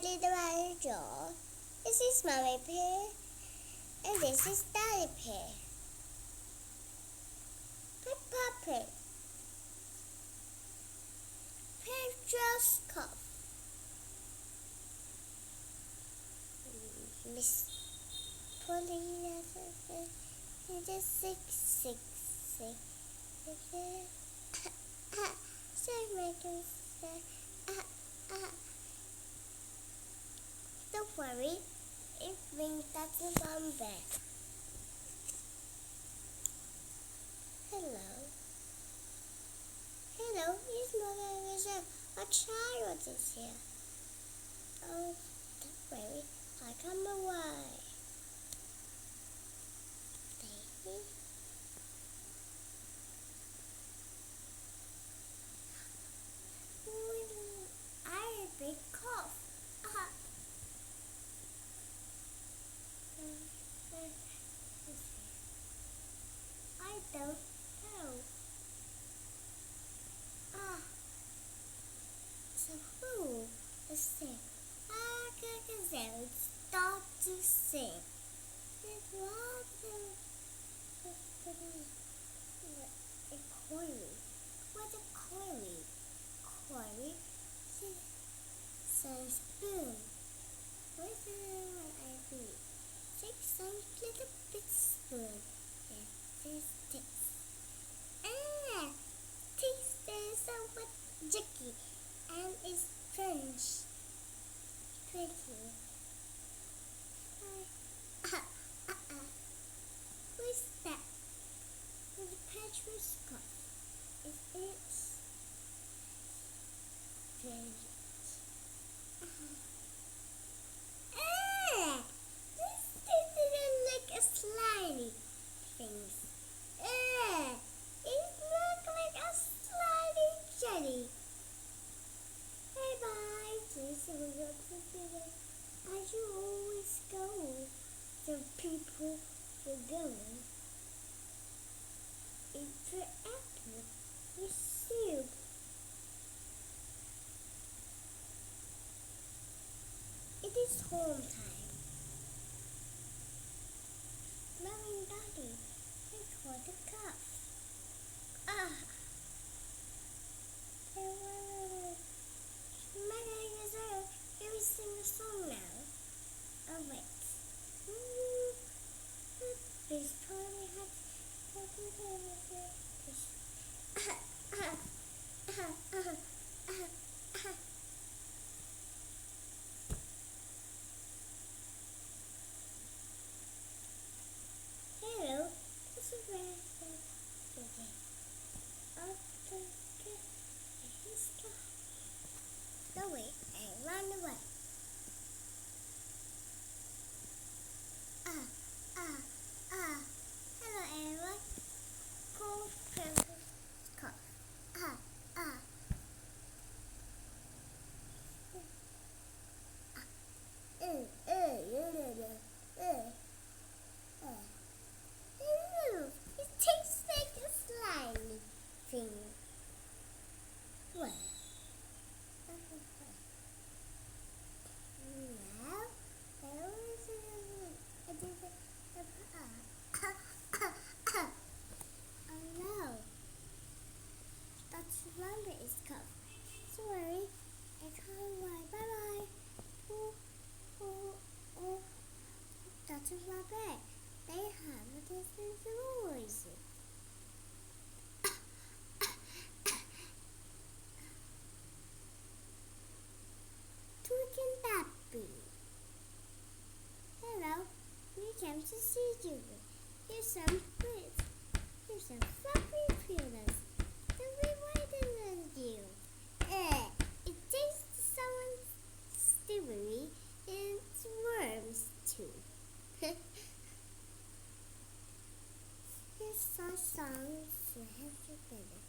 little Joe. This is Mommy Pig, and this is Daddy Pig. Peppa Pig. Pedro's Cup. Miss Paulina, the 666. So making don't worry, it brings that one back. Hello. Hello, it's Mother Lisa. A child is here. Oh, don't worry, I come away. Baby. I had a big cough. I don't know. So who is sick? Gazelle start to sing. It was a coily. What a coily? Coily says spoon. Where's the one I do? Take some little bit spoon. And there's taste. Taste is somewhat jicky and it's French. Pretty. Who's that? The Pedro's Cup. It's French. This didn't look a slimy thing. It looked like a slimy jelly. Bye bye. As you always go, the people were going. Interact with you. It is home time. Mommy and Daddy, it's for the cup. Can we sing a song now? Oh wait. Please probably Hello, this is where I said today. No way, I run away. Hello everyone. Paul Pedro's Cup. It tastes like a slimy thing. What? Oh no, that's Lumber is cup. Sorry, I can't lie. Bye bye. Oh, that is my bed. They have this noise. Who can that be? Hello, we came to see you. Here's some fruit. Here's some fluffy peanuts. Don't be waiting on you. It tastes so strawberry and worms too. Here's some songs to help you better.